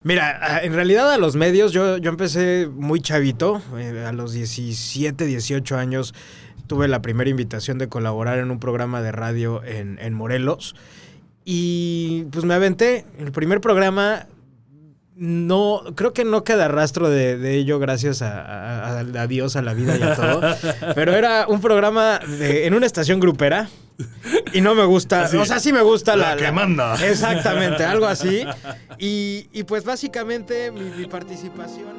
Mira, en realidad a los medios yo empecé muy chavito, a los 17, 18 años tuve la primera invitación de colaborar en un programa de radio en Morelos y pues me aventé. El primer programa creo que no queda rastro de ello gracias a Dios, a la vida y a todo, pero era un programa en una estación grupera. Y no me gusta, así, o sea, sí me gusta la que manda. Exactamente, algo así. Y pues básicamente mi participación.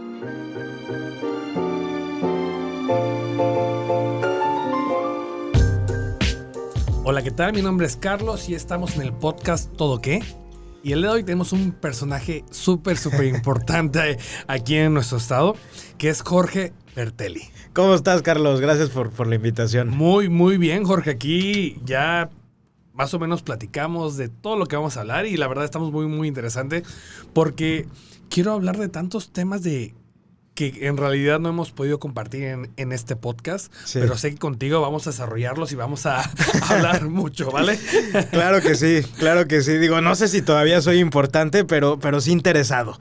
Hola, ¿qué tal? Mi nombre es Carlos y estamos en el podcast ¿Todo qué? Y el día de hoy tenemos un personaje súper importante aquí en nuestro estado, que es Jorge Bertelli. ¿Cómo estás, Carlos? Gracias por la invitación. Muy bien, Jorge. Aquí ya más o menos platicamos de todo lo que vamos a hablar y la verdad estamos muy interesante porque quiero hablar de tantos temas que en realidad no hemos podido compartir en este podcast, sí. Pero sé que contigo vamos a desarrollarlos y vamos a hablar mucho, ¿vale? Claro que sí. Digo, no sé si todavía soy importante, pero sí interesado.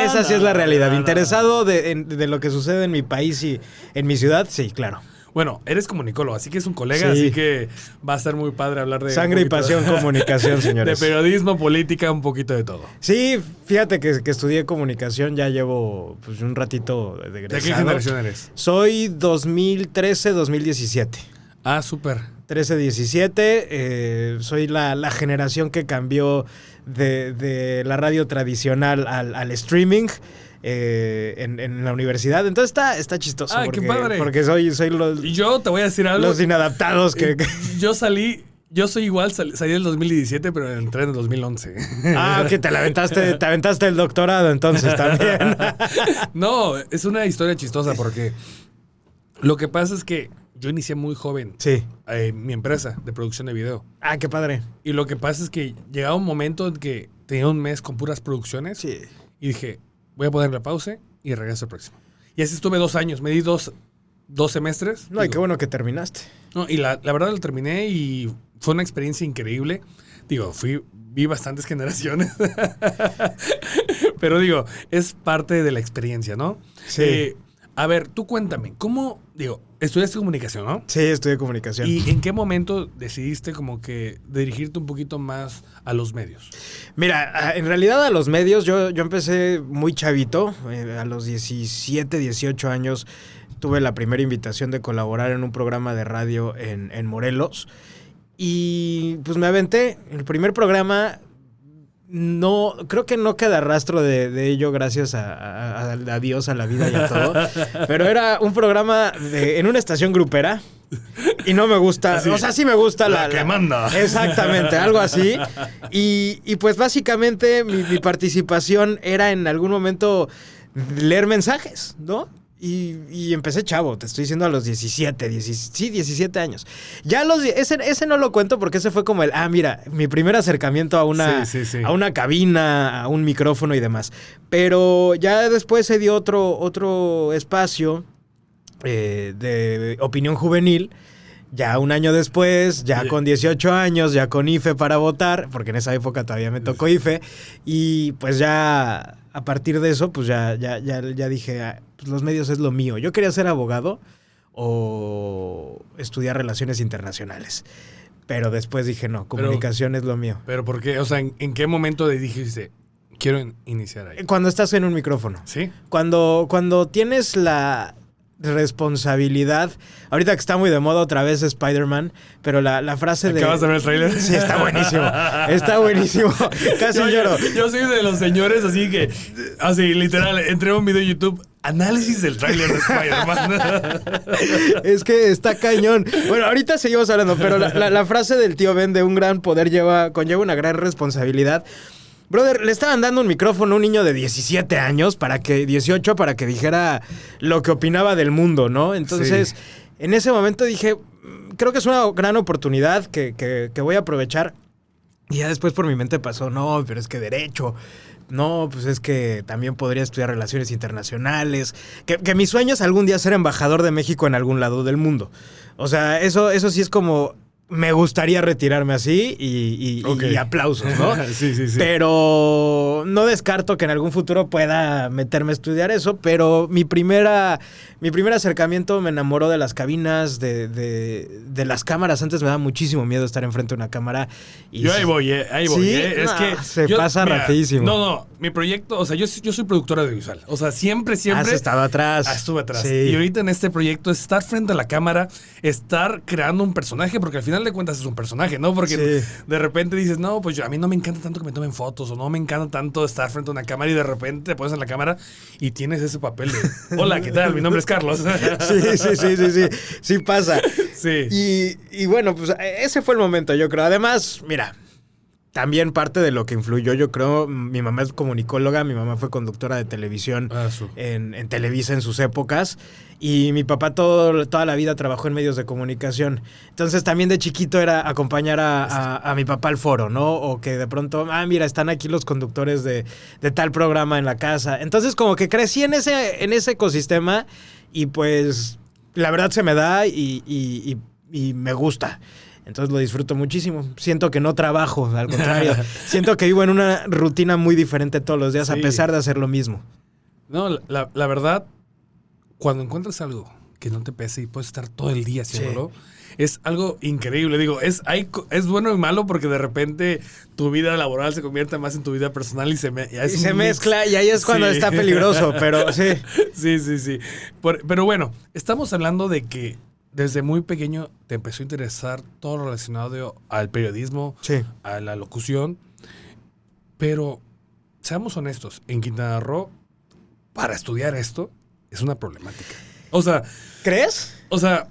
Esa sí es la realidad. Interesado de lo que sucede en mi país y en mi ciudad, sí, claro. Bueno, eres comunicólogo, así que es un colega, sí. Así que va a ser muy padre hablar de... Sangre y pasión, comunicación, señores. De periodismo, política, un poquito de todo. Sí, fíjate que estudié comunicación, ya llevo pues, un ratito de egresado. ¿De qué generación eres? Soy 2013-2017. Ah, súper. 13-17, soy la generación que cambió de la radio tradicional al streaming. En la universidad. Entonces está chistoso. ¡Ay, qué padre! Porque soy los... Y yo te voy a decir algo. Los inadaptados que... Yo soy igual, salí del 2017, pero entré en el 2011. Ah, ok, te aventaste el doctorado entonces también. No, es una historia chistosa porque lo que pasa es que yo inicié muy joven. Sí. Mi empresa de producción de video. Ah, qué padre. Y lo que pasa es que llegaba un momento en que tenía un mes con puras producciones. Sí. Y dije... Voy a ponerle pausa y regreso el próximo. Y así estuve 2 años. Me di dos semestres. No, y qué bueno que terminaste. No, y la verdad lo terminé y fue una experiencia increíble. Digo, vi bastantes generaciones. Pero digo, es parte de la experiencia, ¿no? Sí. A ver, tú cuéntame, estudiaste comunicación, ¿no? Sí, estudié comunicación. ¿Y en qué momento decidiste como que dirigirte un poquito más a los medios? Mira, en realidad a los medios yo empecé muy chavito, a los 17, 18 años tuve la primera invitación de colaborar en un programa de radio en Morelos y pues me aventé. El primer programa... creo que no queda rastro de ello gracias a Dios, a la vida y a todo, pero era un programa en una estación grupera y no me gusta, así, o sea, sí me gusta la que manda. Exactamente, algo así. Y pues básicamente mi participación era en algún momento leer mensajes, ¿no? Y empecé chavo, te estoy diciendo a los 17 años. Ya ese no lo cuento porque ese fue como mi primer acercamiento a una cabina, a un micrófono y demás. Pero ya después se dio otro de opinión juvenil. Ya un año después, ya con 18 años, ya con IFE para votar, porque en esa época todavía me tocó IFE. Y pues ya a partir de eso, pues ya dije, pues los medios es lo mío. Yo quería ser abogado o estudiar relaciones internacionales. Pero después dije, no, comunicación es lo mío. ¿Pero por qué? O sea, ¿en qué momento dijiste, quiero iniciar ahí? Cuando estás en un micrófono. ¿Sí? Cuando tienes la responsabilidad. Ahorita que está muy de moda otra vez Spider-Man, pero la frase de... ¿Acabas de ver el tráiler? Sí, está buenísimo. Casi lloro. Yo soy de los señores, así literal, entré a un video de YouTube, análisis del tráiler de Spider-Man. Es que está cañón. Bueno, ahorita seguimos hablando, pero la frase del tío Ben de un gran poder conlleva una gran responsabilidad. Brother, le estaban dando un micrófono a un niño de 17 años, 18, para que dijera lo que opinaba del mundo, ¿no? Entonces, sí. En ese momento dije, creo que es una gran oportunidad que voy a aprovechar. Y ya después por mi mente pasó, no, pero es que derecho. No, pues es que también podría estudiar relaciones internacionales. Que mi sueño es algún día ser embajador de México en algún lado del mundo. O sea, eso sí es como me gustaría retirarme así y aplausos, ¿no? Sí. Pero no descarto que en algún futuro pueda meterme a estudiar eso, pero mi primer acercamiento me enamoró de las cabinas, de las cámaras. Antes me daba muchísimo miedo estar enfrente de una cámara. Y ahí voy. ¿Sí? Es que se pasa rapidísimo. No, mi proyecto, o sea, yo soy productor audiovisual. O sea, siempre. Has estado atrás. Estuve atrás. Sí. Y ahorita en este proyecto es estar frente a la cámara, estar creando un personaje, porque al final de cuentas es un personaje, ¿no? Porque de repente dices, no, pues a mí no me encanta tanto que me tomen fotos, o no me encanta tanto estar frente a una cámara, y de repente te pones en la cámara y tienes ese papel de, hola, ¿qué tal? Mi nombre es Carlos. Sí pasa. Sí. Y bueno, pues ese fue el momento, yo creo. Además, mira, también parte de lo que influyó, yo creo, mi mamá es comunicóloga, mi mamá fue conductora de televisión en Televisa en sus épocas, y mi papá toda la vida trabajó en medios de comunicación. Entonces también de chiquito era acompañar a mi papá al foro, ¿no? O que de pronto, mira, están aquí los conductores de tal programa en la casa. Entonces como que crecí en ese ecosistema, y pues la verdad se me da y me gusta. Entonces lo disfruto muchísimo. Siento que no trabajo, al contrario. Siento que vivo en una rutina muy diferente todos los días, a pesar de hacer lo mismo. No, la verdad, cuando encuentras algo que no te pese y puedes estar todo el día haciéndolo, es algo increíble. Digo, es bueno y malo, porque de repente tu vida laboral se convierte más en tu vida personal y se mezcla, y ahí es cuando está peligroso, pero sí. Sí. Pero bueno, estamos hablando de que desde muy pequeño te empezó a interesar todo lo relacionado al periodismo, a la locución. Pero, seamos honestos, en Quintana Roo, para estudiar esto, es una problemática. O sea... ¿Crees? O sea...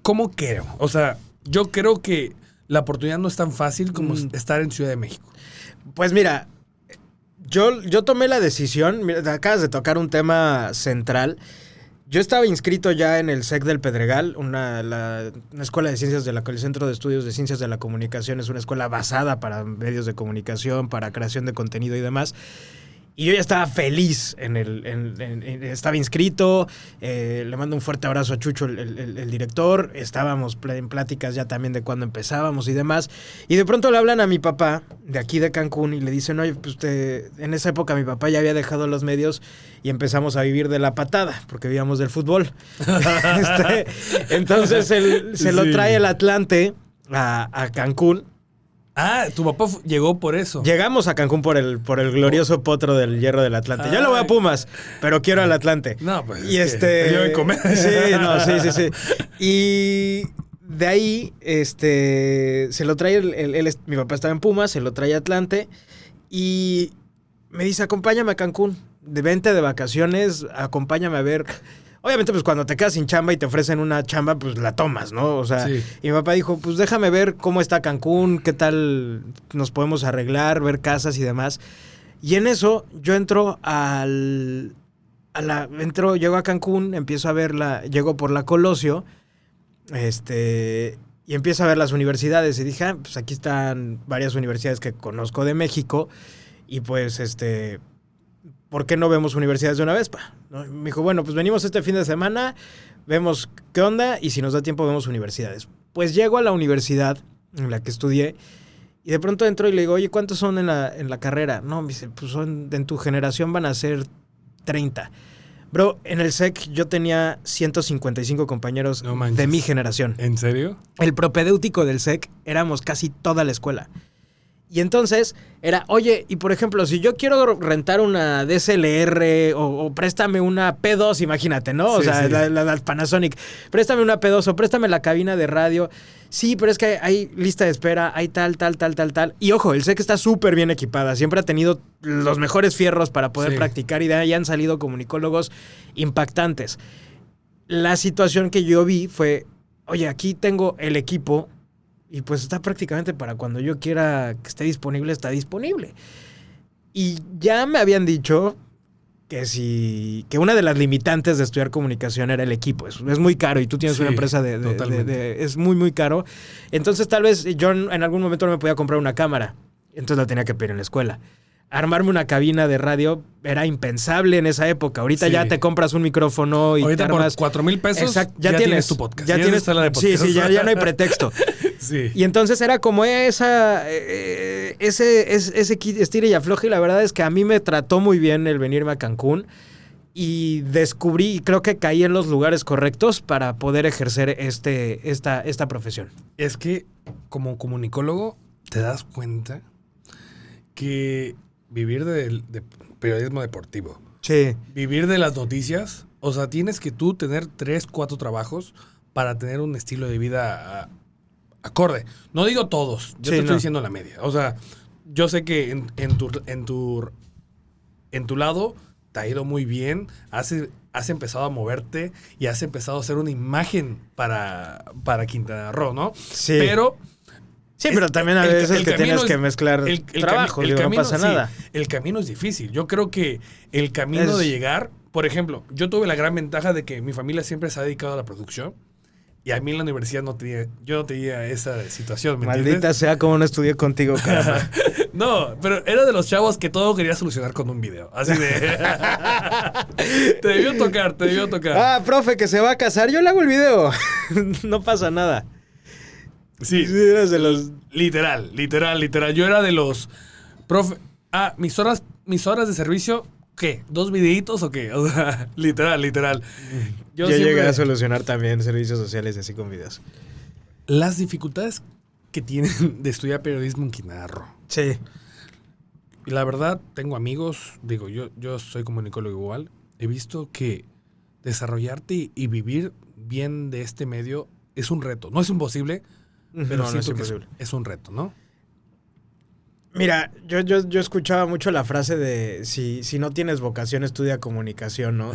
¿Cómo creo? O sea, yo creo que la oportunidad no es tan fácil como estar en Ciudad de México. Pues mira, yo tomé la decisión, mira, acabas de tocar un tema central. Yo estaba inscrito ya en el SEC del Pedregal, una escuela de ciencias el Centro de Estudios de Ciencias de la Comunicación. Es una escuela basada para medios de comunicación, para creación de contenido y demás. Y yo ya estaba feliz estaba inscrito. Le mando un fuerte abrazo a Chucho, el director. Estábamos en pláticas ya también de cuándo empezábamos y demás. Y de pronto le hablan a mi papá, de aquí de Cancún, y le dicen, oye, pues en esa época mi papá ya había dejado los medios y empezamos a vivir de la patada, porque vivíamos del fútbol. Entonces él se lo trae el Atlante a Cancún. Tu papá llegó por eso. Llegamos a Cancún por el glorioso potro del Hierro del Atlante. Yo lo voy a Pumas, pero quiero al Atlante. No, pues y yo comer. Sí. Y de ahí se lo trae mi papá estaba en Pumas, se lo trae a Atlante y me dice, acompáñame a Cancún. Vente de vacaciones, acompáñame a ver. Obviamente, pues cuando te quedas sin chamba y te ofrecen una chamba, pues la tomas, ¿no? O sea, y mi papá dijo, pues déjame ver cómo está Cancún, qué tal nos podemos arreglar, ver casas y demás. Y en eso yo llego a Cancún, empiezo a verla, llego por la Colosio, y empiezo a ver las universidades. Y dije, pues aquí están varias universidades que conozco de México, y pues ¿por qué no vemos universidades de una vez, pa? ¿No? Me dijo, bueno, pues venimos este fin de semana, vemos qué onda, y si nos da tiempo vemos universidades. Pues llego a la universidad en la que estudié, y de pronto entro y le digo, oye, ¿cuántos son en la carrera? No, me dice, pues en tu generación van a ser 30. Bro, en el SEC yo tenía 155 compañeros de mi generación. ¿En serio? El propedéutico del SEC éramos casi toda la escuela. Y entonces era, oye, y por ejemplo, si yo quiero rentar una DSLR o préstame una P2, imagínate, ¿no? O sea, la Panasonic. Préstame una P2 o préstame la cabina de radio. Sí, pero es que hay lista de espera, hay tal. Y ojo, el SEC está súper bien equipada. Siempre ha tenido los mejores fierros para poder practicar, y de ahí han salido comunicólogos impactantes. La situación que yo vi fue, oye, aquí tengo el equipo, y pues está prácticamente para cuando yo quiera que esté disponible, está disponible. Y ya me habían dicho que una de las limitantes de estudiar comunicación era el equipo. Es muy caro, y tú tienes una empresa es muy, muy caro. Entonces tal vez yo en algún momento no me podía comprar una cámara. Entonces la tenía que pedir en la escuela. armarme una cabina de radio era impensable en esa época. Ahorita ya te compras un micrófono y ahorita te armas... por 4,000 pesos ya tienes tu podcast. Ya tienes sala de podcast. Sí, ya no hay pretexto. Sí. Y entonces era como ese estira y afloje, y la verdad es que a mí me trató muy bien el venirme a Cancún y descubrí, y creo que caí en los lugares correctos para poder ejercer esta profesión. Es que como comunicólogo te das cuenta que vivir de periodismo deportivo, Sí. vivir de las noticias, o sea, tienes que tú tener 3, 4 trabajos para tener un estilo de vida acorde. No digo todos, yo te estoy diciendo la media. O sea, yo sé que en tu lado te ha ido muy bien, has empezado a moverte y has empezado a hacer una imagen para Quintana Roo, ¿no? Sí. Pero... Sí, pero también a veces que tienes que mezclar trabajo, no pasa nada. El camino es difícil. Yo creo que el camino de llegar... Por ejemplo, yo tuve la gran ventaja de que mi familia siempre se ha dedicado a la producción y a mí en la universidad yo no tenía esa situación, ¿me Maldita entiendes? sea como no estudié contigo, caramba. No, pero era de los chavos que todo quería solucionar con un video. Así de... Te debió tocar. Ah, profe, que se va a casar, yo le hago el video. No pasa nada. Sí, Eres de los... literal. Yo era de los... Profe, mis horas de servicio, ¿qué? ¿2 videitos o qué? O sea, literal. Yo llegué a solucionar también servicios sociales así con videos. Las dificultades que tienen de estudiar periodismo en Quintana Roo. Sí. Y la verdad, tengo amigos, digo, yo soy comunicólogo igual. He visto que desarrollarte y vivir bien de este medio es un reto. No es imposible, pero no siento es que imposible. es un reto, ¿no? Mira, yo escuchaba mucho la frase de si no tienes vocación, estudia comunicación, ¿no?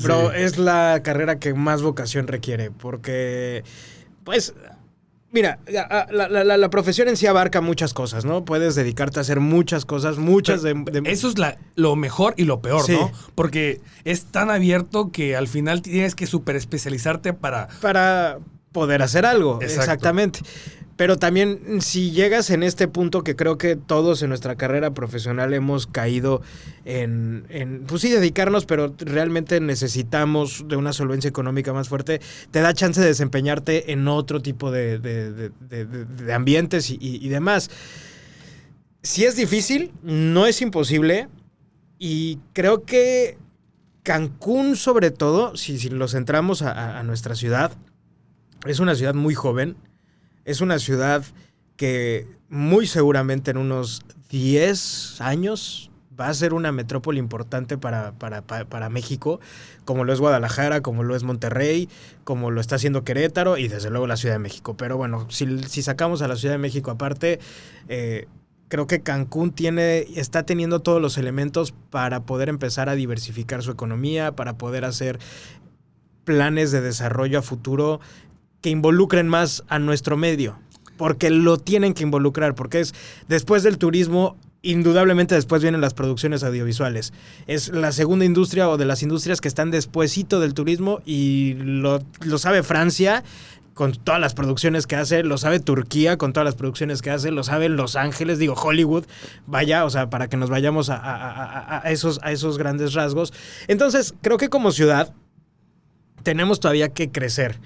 Bro, es la carrera que más vocación requiere, porque, pues, mira, la profesión en sí abarca muchas cosas, ¿no? Puedes dedicarte a hacer muchas cosas, Eso es lo mejor y lo peor, Sí. ¿no? Porque es tan abierto que al final tienes que súper especializarte para poder hacer algo. Exacto. Exactamente. Pero también si llegas en este punto que creo que todos en nuestra carrera profesional hemos caído en pues sí, dedicarnos, pero realmente necesitamos de una solvencia económica más fuerte, te da chance de desempeñarte en otro tipo de ambientes y demás. Sí es difícil, no es imposible, y creo que Cancún, sobre todo, si lo centramos a nuestra ciudad, es una ciudad muy joven. Es una ciudad que muy seguramente en unos 10 años va a ser una metrópoli importante para México, como lo es Guadalajara, como lo es Monterrey, como lo está haciendo Querétaro y desde luego la Ciudad de México. Pero bueno, si sacamos a la Ciudad de México aparte, creo que Cancún está teniendo todos los elementos para poder empezar a diversificar su economía, para poder hacer planes de desarrollo a futuro que involucren más a nuestro medio, porque lo tienen que involucrar, porque es después del turismo, indudablemente después vienen las producciones audiovisuales. Es la segunda industria o de las industrias que están despuesito del turismo y lo sabe Francia con todas las producciones que hace, lo sabe Turquía con todas las producciones que hace, lo sabe Los Ángeles, Hollywood, vaya, o sea, para que nos vayamos a esos grandes rasgos. Entonces, creo que como ciudad tenemos todavía que crecer.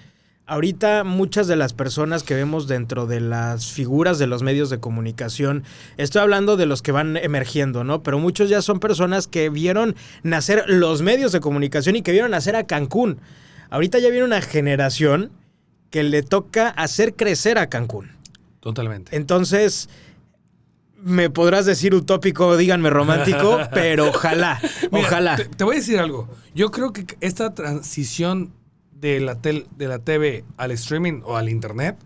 Ahorita muchas de las personas que vemos dentro de las figuras de los medios de comunicación, estoy hablando de los que van emergiendo, ¿no? Pero muchos ya son personas que vieron nacer los medios de comunicación y que vieron nacer a Cancún. Ahorita ya viene una generación que le toca hacer crecer a Cancún. Totalmente. Entonces, me podrás decir utópico, díganme romántico, pero ojalá, Mira, ojalá. Te voy a decir algo. Yo creo que esta transición de la TV al streaming o al internet,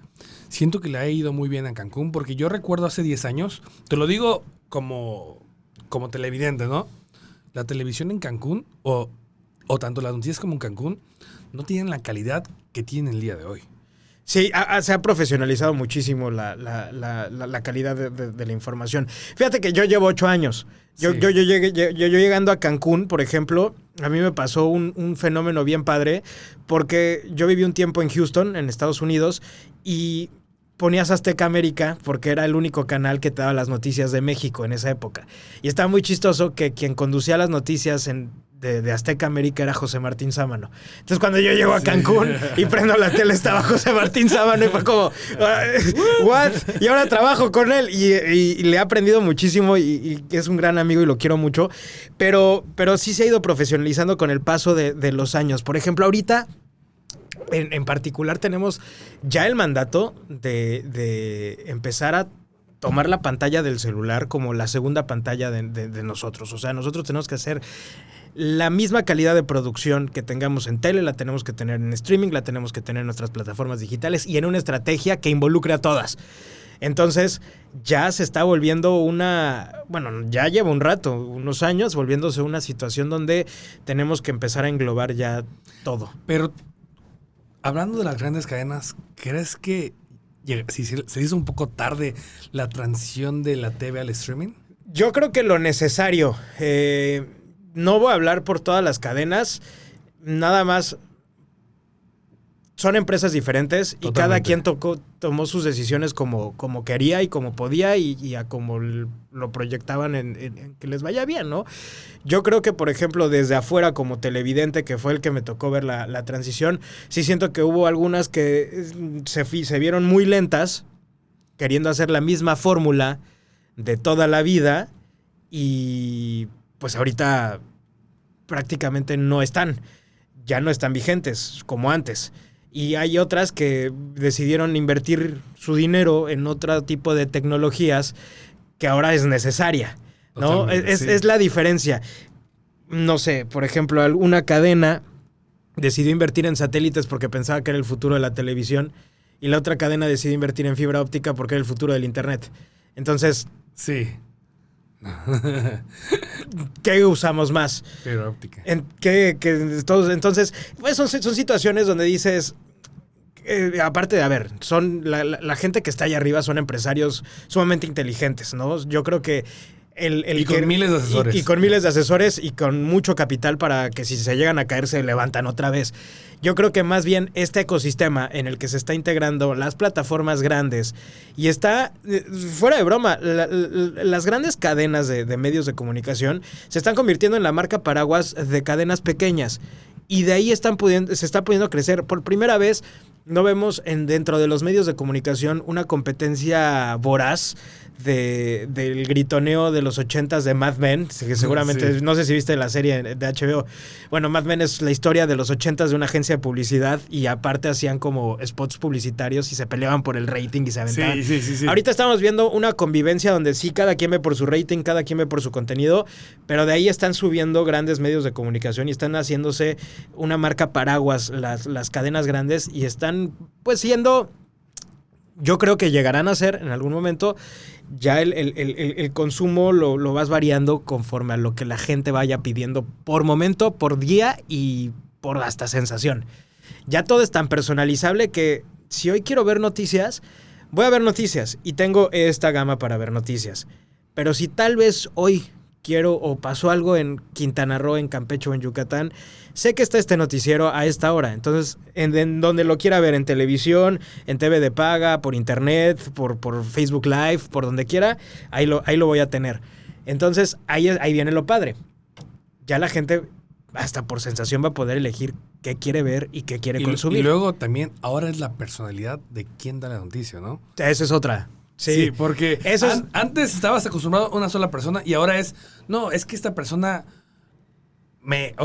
siento que le ha ido muy bien a Cancún, porque yo recuerdo hace 10 años, te lo digo como televidente, ¿no? La televisión en Cancún, o tanto las noticias como en Cancún, no tienen la calidad que tienen el día de hoy. Sí, se ha profesionalizado muchísimo la calidad de la información. Fíjate que yo llevo 8 años. Yo llegando a Cancún, por ejemplo, a mí me pasó un fenómeno bien padre, porque yo viví un tiempo en Houston, en Estados Unidos, y ponías Azteca América porque era el único canal que te daba las noticias de México en esa época. Y estaba muy chistoso que quien conducía las noticias de Azteca América era José Martín Sámano. Entonces cuando yo llego a Cancún y prendo la tele estaba José Martín Sámano y fue como, ¿what? Y ahora trabajo con él y le he aprendido muchísimo y es un gran amigo y lo quiero mucho. Pero sí se ha ido profesionalizando con el paso de los años. Por ejemplo, ahorita... En particular tenemos ya el mandato de empezar a tomar la pantalla del celular como la segunda pantalla de nosotros. O sea, nosotros tenemos que hacer la misma calidad de producción que tengamos en tele, la tenemos que tener en streaming, la tenemos que tener en nuestras plataformas digitales y en una estrategia que involucre a todas. Entonces, ya se está volviendo ya lleva un rato, unos años, volviéndose una situación donde tenemos que empezar a englobar ya todo. Pero... hablando de las grandes cadenas, ¿crees que se hizo un poco tarde la transición de la TV al streaming? Yo creo que lo necesario. No voy a hablar por todas las cadenas, nada más. Son empresas diferentes. Totalmente. Y cada quien tomó sus decisiones como quería y como podía y a como lo proyectaban en que les vaya bien, ¿no? Yo creo que, por ejemplo, desde afuera como televidente, que fue el que me tocó ver la transición, sí siento que hubo algunas que se vieron muy lentas, queriendo hacer la misma fórmula de toda la vida y pues ahorita prácticamente ya no están vigentes como antes. Y hay otras que decidieron invertir su dinero en otro tipo de tecnologías que ahora es necesaria, ¿no? Es la diferencia. No sé, por ejemplo, una cadena decidió invertir en satélites porque pensaba que era el futuro de la televisión y la otra cadena decidió invertir en fibra óptica porque era el futuro del internet. Entonces... sí. ¿Qué usamos más? Fibra óptica. Entonces, pues son situaciones donde dices... aparte de, son la gente que está allá arriba son empresarios sumamente inteligentes, ¿no? Yo creo que con miles de asesores. Y con miles de asesores y con mucho capital para que si se llegan a caer se levantan otra vez. Yo creo que más bien este ecosistema en el que se está integrando las plataformas grandes y está, fuera de broma, las grandes cadenas de medios de comunicación se están convirtiendo en la marca paraguas de cadenas pequeñas y de ahí se está pudiendo crecer. Por primera vez no vemos dentro de los medios de comunicación una competencia voraz del gritoneo de los 80s de Mad Men, que seguramente, sí. No sé si viste la serie de HBO. Bueno, Mad Men es la historia de los 80s de una agencia de publicidad y aparte hacían como spots publicitarios y se peleaban por el rating y se aventaban. Sí. Ahorita estamos viendo una convivencia donde sí, cada quien ve por su rating, cada quien ve por su contenido, pero de ahí están subiendo grandes medios de comunicación y están haciéndose una marca paraguas las cadenas grandes y están pues siendo... Yo creo que llegarán a ser en algún momento, ya el consumo lo vas variando conforme a lo que la gente vaya pidiendo por momento, por día y por hasta sensación. Ya todo es tan personalizable que si hoy quiero ver noticias, voy a ver noticias y tengo esta gama para ver noticias. Pero si tal vez hoy quiero o pasó algo en Quintana Roo, en Campeche o en Yucatán, sé que está este noticiero a esta hora. Entonces, en donde lo quiera ver, en televisión, en TV de paga, por internet, por Facebook Live, por donde quiera, ahí lo voy a tener. Entonces, ahí viene lo padre. Ya la gente, hasta por sensación, va a poder elegir qué quiere ver y qué quiere consumir. Y luego también, ahora es la personalidad de quién da la noticia, ¿no? Esa es otra. Sí, porque antes estabas acostumbrado a una sola persona y ahora es que esta persona me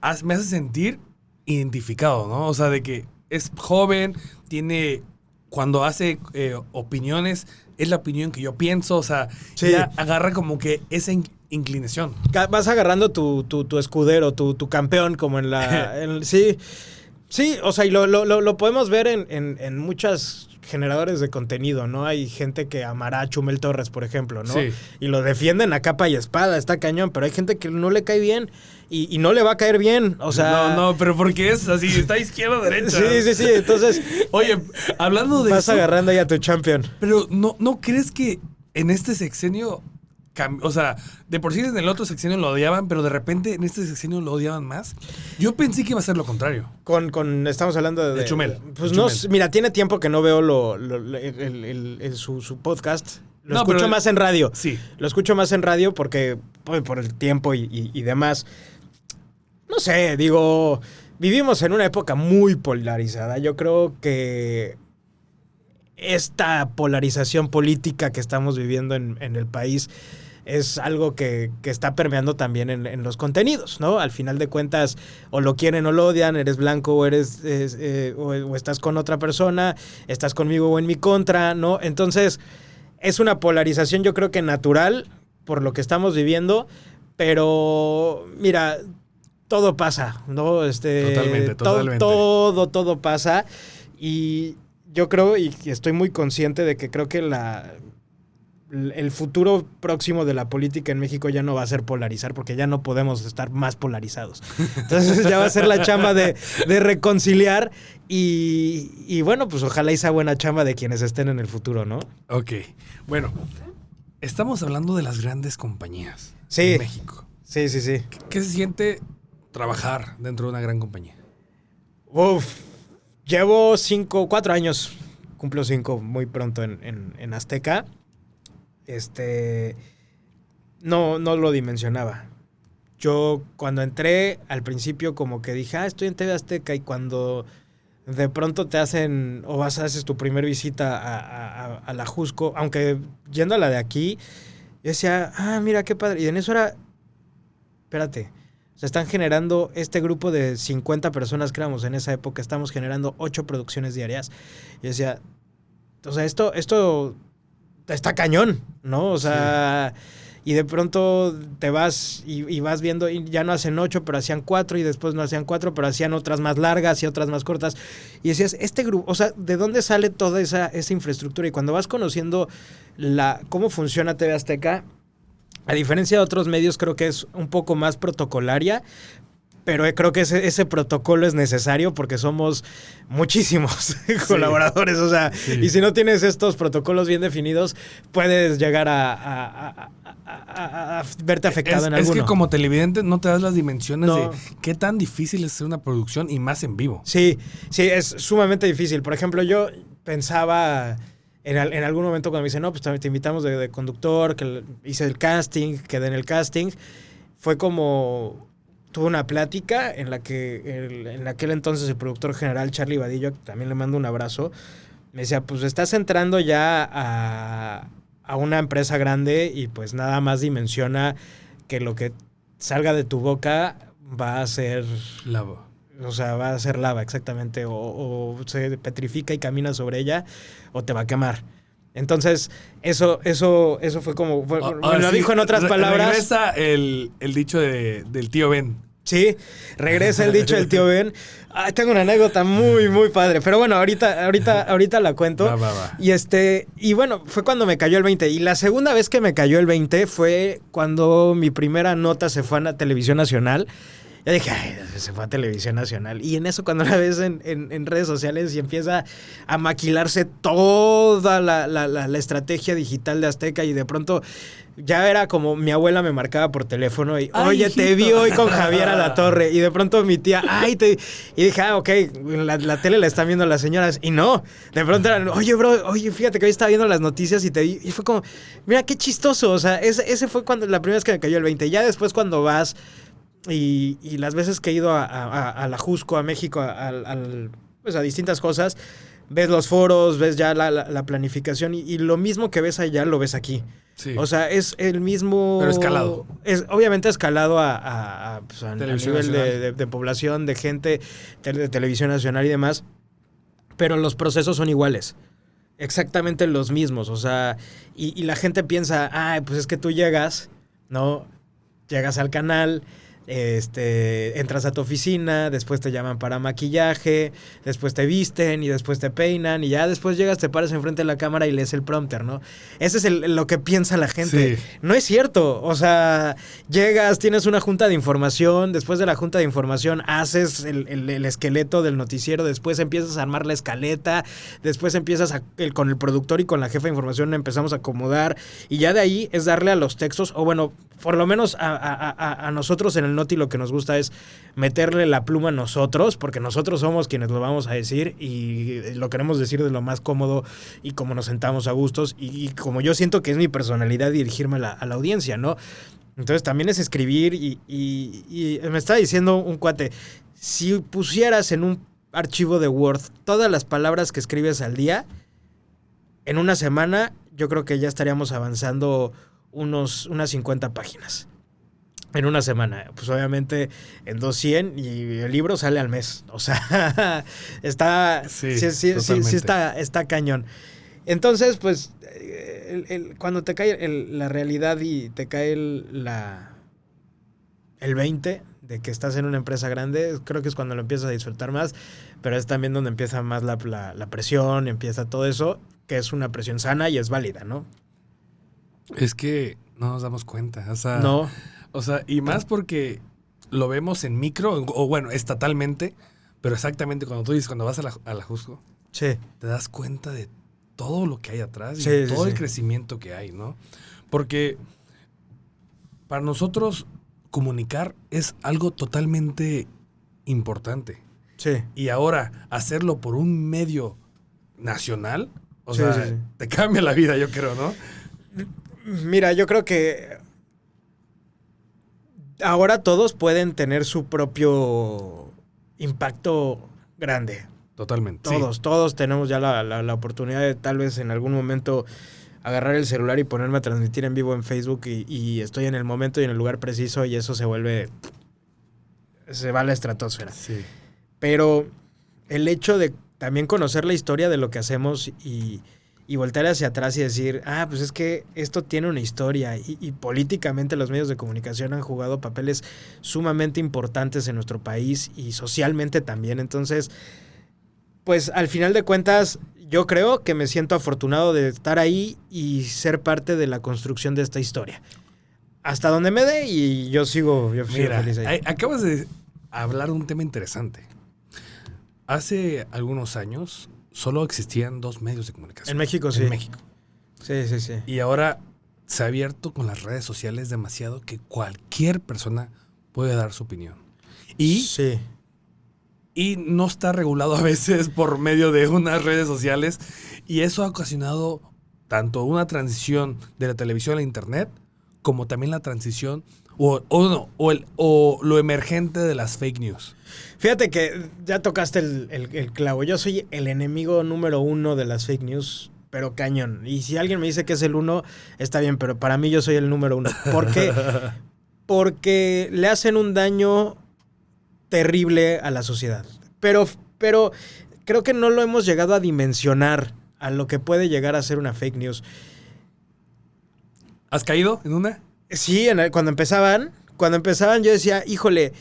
hace sentir identificado, ¿no? O sea, de que es joven, cuando hace opiniones, es la opinión que yo pienso, o sea, sí. Ya agarra como que esa inclinación. Vas agarrando tu escudero, tu campeón, como en la... sí, o sea, y lo podemos ver en muchas... generadores de contenido, ¿no? Hay gente que amará a Chumel Torres, por ejemplo, ¿no? Sí. Y lo defienden a capa y espada, está cañón, pero hay gente que no le cae bien y no le va a caer bien, o sea... No, pero porque es así, está izquierda o derecha. Sí, entonces... Oye, hablando de vas agarrando ya a tu champion. Pero ¿no crees que en este sexenio O sea, de por sí en el otro sexenio lo odiaban, pero de repente en este sexenio lo odiaban más. Yo pensé que iba a ser lo contrario. Estamos hablando de Chumel. Pues De no, Chumel. mira, tiene tiempo que no veo su podcast. Lo escucho más en radio. Sí. Lo escucho más en radio porque por el tiempo y demás. No sé, digo, vivimos en una época muy polarizada. Yo creo que esta polarización política que estamos viviendo en el país es algo que está permeando también en los contenidos, ¿no? Al final de cuentas, o lo quieren o lo odian, eres blanco o o estás con otra persona, estás conmigo o en mi contra, ¿no? Entonces, es una polarización yo creo que natural por lo que estamos viviendo, pero mira, todo pasa, ¿no? Totalmente. Todo pasa y yo creo y estoy muy consciente de que creo que el futuro próximo de la política en México ya no va a ser polarizar porque ya no podemos estar más polarizados. Entonces ya va a ser la chamba de reconciliar y bueno, pues ojalá sea buena chamba de quienes estén en el futuro, ¿no? Ok. Bueno, estamos hablando de las grandes compañías Sí. en México. Sí. ¿Qué se siente trabajar dentro de una gran compañía? Llevo 4 años, cumplo 5 muy pronto en Azteca. No lo dimensionaba. Yo cuando entré, al principio como que dije, estoy en TV Azteca, y cuando de pronto te hacen, o haces tu primer visita a la Jusco, aunque yendo a la de aquí, yo decía, mira qué padre. Y en eso era, espérate, se están generando este grupo de 50 personas que éramos en esa época, estamos generando 8 producciones diarias. Y decía, o sea, esto está cañón, ¿no? O sea, y de pronto te vas y vas viendo, y ya no hacen 8, pero hacían 4, y después no hacían 4, pero hacían otras más largas y otras más cortas. Y decías, este grupo, o sea, ¿de dónde sale toda esa infraestructura? Y cuando vas conociendo cómo funciona TV Azteca, a diferencia de otros medios, creo que es un poco más protocolaria, pero creo que ese protocolo es necesario porque somos muchísimos colaboradores, o sea, y si no tienes estos protocolos bien definidos, puedes llegar a verte afectado en alguno. Es que como televidente no te das las dimensiones de qué tan difícil es hacer una producción y más en vivo. Sí, es sumamente difícil. Por ejemplo, yo pensaba en algún momento cuando me dicen, no, pues te invitamos de conductor, que hice el casting, quedé en el casting, fue como... Tuve una plática en la que en aquel entonces el productor general Charlie Vadillo, también le mando un abrazo, me decía, pues estás entrando ya a una empresa grande y pues nada más dimensiona que lo que salga de tu boca va a ser... Lava. O sea, va a ser lava, exactamente, o se petrifica y camina sobre ella, o te va a quemar. Entonces, eso fue como... me lo dijo en otras palabras. Regresa el dicho del tío Ben. Sí, regresa el dicho del tío Ben. Tengo una anécdota muy, muy padre. Pero bueno, ahorita la cuento. Va. Y bueno, fue cuando me cayó el 20. Y la segunda vez que me cayó el 20 fue cuando mi primera nota se fue a Televisión Nacional. Yo dije, se fue a Televisión Nacional. Y en eso, cuando la ves en redes sociales y empieza a maquilarse toda la estrategia digital de Azteca, y de pronto ya era como mi abuela me marcaba por teléfono y, oye, hijito, te vi hoy con Javier Alatorre. Y de pronto mi tía, y dije, ok, la tele la están viendo las señoras. Y no, de pronto eran, oye, fíjate que hoy estaba viendo las noticias y te vi. Y fue como, mira, qué chistoso. O sea, ese fue la primera vez que me cayó el 20. Ya después, cuando vas... Y las veces que he ido a la Jusco, a México, pues a distintas cosas, ves los foros, ves ya la planificación, y lo mismo que ves allá lo ves aquí. Sí. O sea, es el mismo... Pero escalado. Es obviamente escalado pues a Televisión nivel de población, de gente, de Televisión Nacional y demás, pero los procesos son iguales. Exactamente los mismos. O sea, y la gente piensa, pues es que tú llegas, ¿no? Llegas al canal... entras a tu oficina, después te llaman para maquillaje, después te visten y después te peinan y ya después llegas, te paras enfrente de la cámara y lees el prompter, ¿no? Ese es lo que piensa la gente. Sí. No es cierto, o sea, llegas, tienes una junta de información, después de la junta de información haces el esqueleto del noticiero, después empiezas a armar la escaleta, después empiezas con el productor y con la jefa de información empezamos a acomodar y ya de ahí es darle a los textos, o bueno, por lo menos a nosotros en el Noti lo que nos gusta es meterle la pluma a nosotros, porque nosotros somos quienes lo vamos a decir y lo queremos decir de lo más cómodo y como nos sentamos a gustos y como yo siento que es mi personalidad dirigirme a la audiencia, ¿no? Entonces también es escribir y me está diciendo un cuate, si pusieras en un archivo de Word todas las palabras que escribes al día, en una semana yo creo que ya estaríamos avanzando unas 50 páginas. En una semana. Pues obviamente en 200 y el libro sale al mes. O sea, está está cañón. Entonces, pues, cuando te cae la realidad y te cae el 20 de que estás en una empresa grande, creo que es cuando lo empiezas a disfrutar más, pero es también donde empieza más la presión, empieza todo eso, que es una presión sana y es válida, ¿no? Es que no nos damos cuenta, o sea... No. O sea, y más porque lo vemos en micro, o bueno, estatalmente, pero exactamente cuando tú dices, cuando vas a la Jusco, sí, te das cuenta de todo lo que hay atrás y sí, todo sí, el crecimiento que hay, ¿no? Porque para nosotros comunicar es algo totalmente importante. Sí. Y ahora hacerlo por un medio nacional, o Sí, sea, sí, sí. te cambia la vida, yo creo, ¿no? Mira, yo creo que ahora todos pueden tener su propio impacto grande. Totalmente. Todos tenemos ya la oportunidad de tal vez en algún momento agarrar el celular y ponerme a transmitir en vivo en Facebook y estoy en el momento y en el lugar preciso y eso se va a la estratosfera. Sí. Pero el hecho de también conocer la historia de lo que hacemos y voltear hacia atrás y decir, pues es que esto tiene una historia y políticamente los medios de comunicación han jugado papeles sumamente importantes en nuestro país y socialmente también. Entonces, pues al final de cuentas, yo creo que me siento afortunado de estar ahí y ser parte de la construcción de esta historia. Hasta donde me dé y yo sigo feliz ahí. Acabas de hablar de un tema interesante. Hace algunos años solo existían 2 medios de comunicación. En México, sí. En México. Sí. Y ahora se ha abierto con las redes sociales demasiado que cualquier persona puede dar su opinión. Sí. Y no está regulado a veces por medio de unas redes sociales. Y eso ha ocasionado tanto una transición de la televisión a la internet, como también la transición o lo emergente de las fake news. Fíjate que ya tocaste el clavo. Yo soy el enemigo número 1 de las fake news, pero cañón. Y si alguien me dice que es el 1, está bien, pero para mí yo soy el número 1. ¿Por qué? Porque le hacen un daño terrible a la sociedad. Pero creo que no lo hemos llegado a dimensionar a lo que puede llegar a ser una fake news. ¿Has caído en una? Sí, cuando empezaban yo decía, híjole,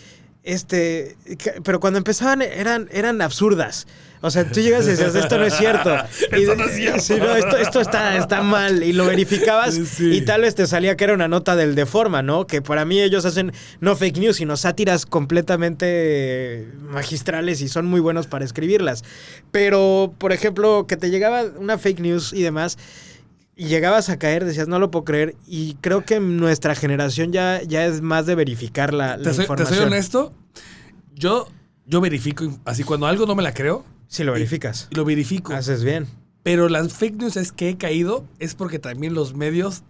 pero cuando empezaban eran absurdas. O sea, tú llegas y decías, esto no es cierto. Esto no es cierto. Sí, no, esto está mal. Y lo verificabas Sí. y tal vez te salía que era una nota del Deforma, ¿no? Que para mí ellos hacen no fake news, sino sátiras completamente magistrales y son muy buenos para escribirlas. Pero, por ejemplo, que te llegaba una fake news y demás, y llegabas a caer, decías, no lo puedo creer. Y creo que nuestra generación ya es más de verificar la información. ¿Te soy honesto? Yo verifico, así cuando algo no me la creo. Sí, lo verificas. Lo verifico. Haces bien. Pero las fake news es que he caído, es porque también los medios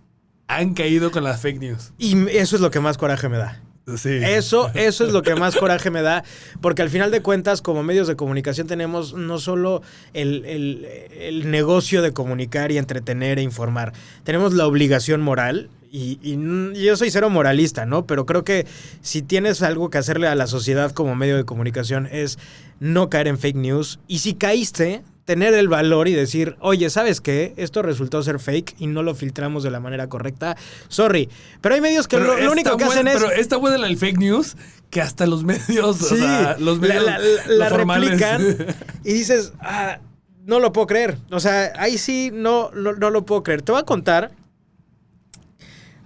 han caído con las fake news. Y eso es lo que más coraje me da. Sí. Eso es lo que más coraje me da, porque al final de cuentas, como medios de comunicación, tenemos no solo el negocio de comunicar y entretener e informar, tenemos la obligación moral Y yo soy cero moralista, ¿no? Pero creo que si tienes algo que hacerle a la sociedad como medio de comunicación es no caer en fake news. Y si caíste, tener el valor y decir, oye, ¿sabes qué? Esto resultó ser fake y no lo filtramos de la manera correcta. Sorry. Pero hay medios que lo único que hacen es... Pero está buena el fake news que hasta los medios, sí, o sea, los medios la formales replican y dices, no lo puedo creer. O sea, ahí sí no lo puedo creer. Te voy a contar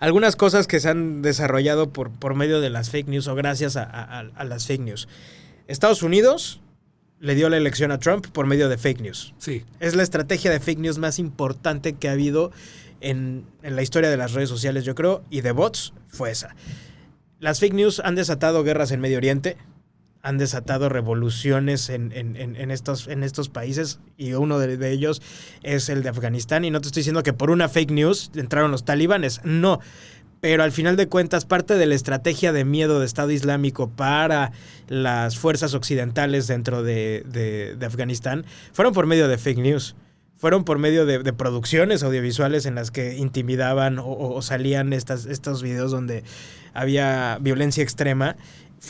algunas cosas que se han desarrollado por medio de las fake news o gracias a las fake news. Estados Unidos le dio la elección a Trump por medio de fake news. Sí. Es la estrategia de fake news más importante que ha habido en la historia de las redes sociales, yo creo, y de bots fue esa. Las fake news han desatado guerras en Medio Oriente, han desatado revoluciones en estos países, y uno de ellos es el de Afganistán. Y no te estoy diciendo que por una fake news entraron los talibanes, no. Pero al final de cuentas, parte de la estrategia de miedo de Estado Islámico para las fuerzas occidentales dentro de Afganistán fueron por medio de fake news. Fueron por medio de producciones audiovisuales en las que intimidaban o salían estos videos donde había violencia extrema.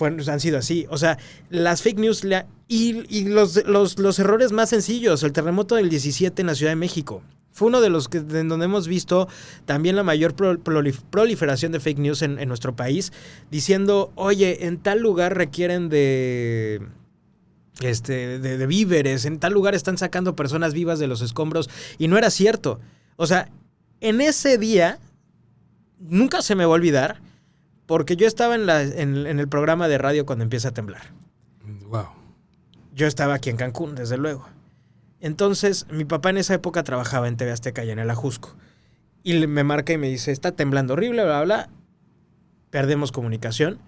Han sido así. O sea, las fake news y los errores más sencillos. El terremoto del 17 en la Ciudad de México fue uno de los en donde hemos visto también la mayor proliferación de fake news en nuestro país, diciendo, oye, en tal lugar requieren de víveres, en tal lugar están sacando personas vivas de los escombros, y no era cierto. O sea, en ese día nunca se me va a olvidar, porque yo estaba en el programa de radio cuando empieza a temblar. Wow. Yo estaba aquí en Cancún, desde luego. Entonces, mi papá en esa época trabajaba en TV Azteca y en el Ajusco. Y me marca y me dice, está temblando horrible, bla, bla, bla. Perdemos comunicación.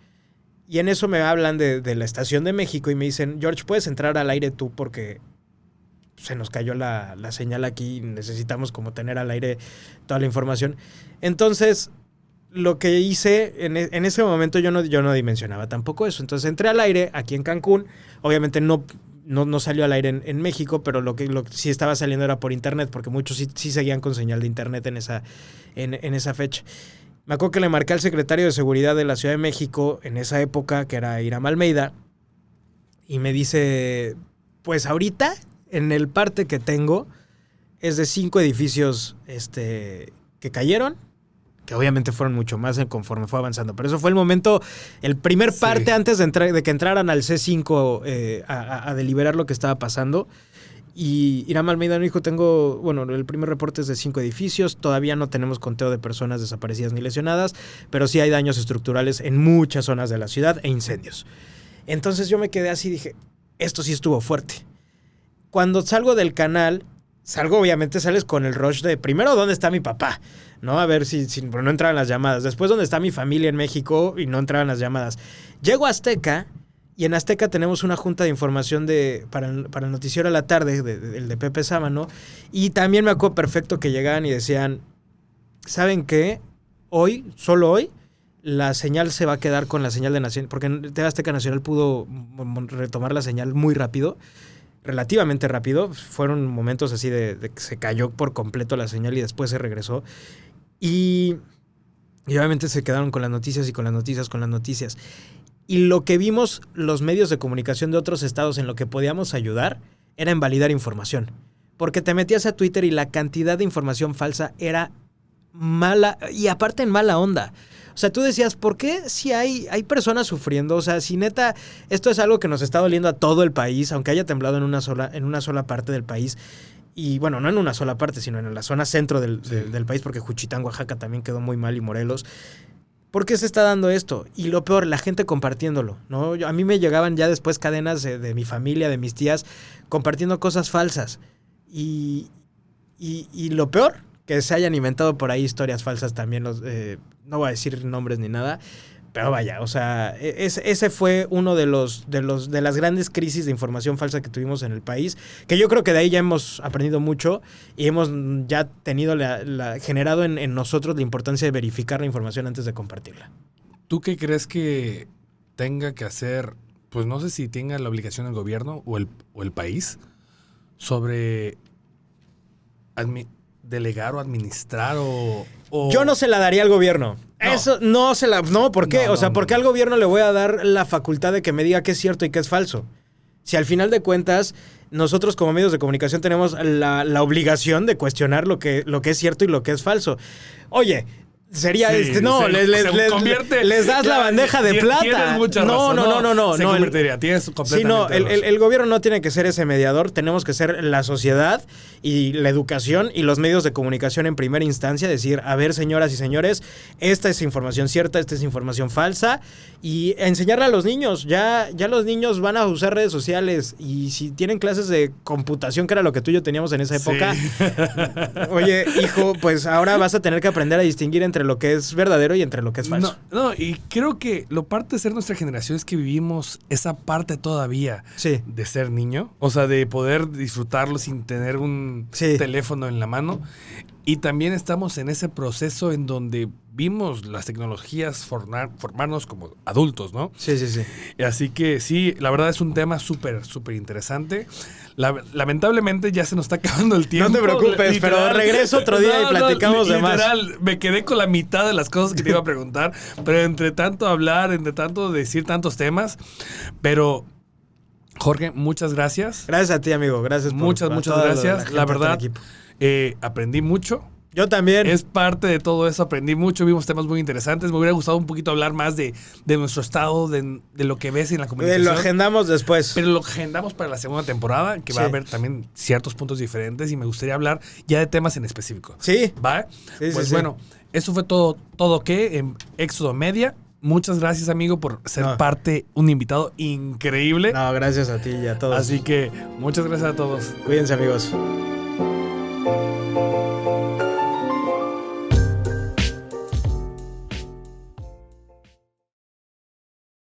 Y en eso me hablan de la Estación de México y me dicen, George, ¿puedes entrar al aire tú? Porque se nos cayó la señal aquí y necesitamos como tener al aire toda la información. Entonces, lo que hice en ese momento yo no dimensionaba tampoco eso. Entonces entré al aire aquí en Cancún. Obviamente no salió al aire en México, pero lo que sí estaba saliendo era por internet, porque muchos sí seguían con señal de internet en esa fecha. Me acuerdo que le marqué al secretario de Seguridad de la Ciudad de México en esa época, que era Hiram Almeida, y me dice, pues ahorita en el parte que tengo es de 5 edificios que cayeron, que obviamente fueron mucho más conforme fue avanzando. Pero eso fue el momento, el primer parte antes de que entraran al C5 a deliberar lo que estaba pasando. Y Hiram Almeida me dijo, el primer reporte es de 5 edificios, todavía no tenemos conteo de personas desaparecidas ni lesionadas, pero sí hay daños estructurales en muchas zonas de la ciudad e incendios. Entonces yo me quedé así y dije, esto sí estuvo fuerte. Cuando salgo del canal, obviamente sales con el rush de, primero, ¿dónde está mi papá? ¿No? A ver si no entraban las llamadas. Después, ¿dónde está mi familia en México? Y no entraban las llamadas. Llego a Azteca, y en Azteca tenemos una junta de información para el noticiero a la tarde, el de Pepe Sámano, y también me acuerdo perfecto que llegaban y decían, ¿saben qué? Hoy, solo hoy, la señal se va a quedar con la señal de Nacional, porque TV Azteca Nacional pudo retomar la señal muy rápido, relativamente rápido. Fueron momentos así de que se cayó por completo la señal y después se regresó. Y obviamente se quedaron con las noticias y con las noticias, con las noticias. Y lo que vimos los medios de comunicación de otros estados en lo que podíamos ayudar era en validar información. Porque te metías a Twitter y la cantidad de información falsa era mala, y aparte en mala onda. O sea, tú decías, ¿por qué si hay personas sufriendo? O sea, si neta, esto es algo que nos está doliendo a todo el país, aunque haya temblado en una sola parte del país. Y bueno, no en una sola parte, sino en la zona centro del país, porque Juchitán, Oaxaca también quedó muy mal, y Morelos. ¿Por qué se está dando esto? Y lo peor, la gente compartiéndolo, ¿no? A mí me llegaban ya después cadenas de mi familia, de mis tías, compartiendo cosas falsas. Y lo peor, que se hayan inventado por ahí historias falsas también. No voy a decir nombres ni nada, pero vaya, o sea, ese fue uno de las grandes crisis de información falsa que tuvimos en el país, que yo creo que de ahí ya hemos aprendido mucho y hemos ya tenido generado en nosotros la importancia de verificar la información antes de compartirla. ¿Tú qué crees que tenga que hacer, pues no sé si tenga la obligación el gobierno o el país, sobre delegar o administrar o... Yo no se la daría al gobierno. No. Eso no se la... No, ¿por qué? No, o sea, no, ¿por qué no. al gobierno le voy a dar la facultad de que me diga qué es cierto y qué es falso? Si al final de cuentas, nosotros como medios de comunicación tenemos la obligación de cuestionar lo que es cierto y lo que es falso. Oye... Sería Sí, se convierte, les das la bandeja de plata. Tienes mucha razón. No. Se convertiría, tienes completamente Sí, no, razón. el gobierno no tiene que ser ese mediador, tenemos que ser la sociedad y la educación y los medios de comunicación en primera instancia, decir, a ver, señoras y señores, esta es información cierta, esta es información falsa, y enseñarle a los niños. Ya los niños van a usar redes sociales, y si tienen clases de computación, que era lo que tú y yo teníamos en esa época, Sí. oye, hijo, pues ahora vas a tener que aprender a distinguir entre lo que es verdadero y entre lo que es falso. No, y creo que lo parte de ser nuestra generación es que vivimos esa parte todavía Sí. de ser niño. O sea, de poder disfrutarlo sin tener un Sí. teléfono en la mano. Y también estamos en ese proceso en donde vimos las tecnologías formarnos como adultos, ¿no? Sí. Así que sí, la verdad es un tema súper interesante. Lamentablemente ya se nos está acabando el tiempo. No te preocupes, pero regreso otro día y platicamos de más. Literal, me quedé con la mitad de las cosas que te iba a preguntar, pero entre tanto hablar, entre tanto decir tantos temas, pero Jorge, muchas gracias. Gracias a ti, amigo. Gracias por Muchas gracias. La verdad, equipo. aprendí mucho. Yo también. Es parte de todo eso, aprendí mucho, vimos temas muy interesantes. Me hubiera gustado un poquito hablar más de nuestro estado, de lo que ves en la comunicación. Lo agendamos después. Pero lo agendamos para la segunda temporada, que va a haber también ciertos puntos diferentes y me gustaría hablar ya de temas en específico. Sí. ¿Va? Sí, pues sí. bueno, eso fue todo que en Éxodo Media. Muchas gracias, amigo, por ser parte, un invitado increíble. No, gracias a ti y a todos. Así que muchas gracias a todos. Cuídense, amigos.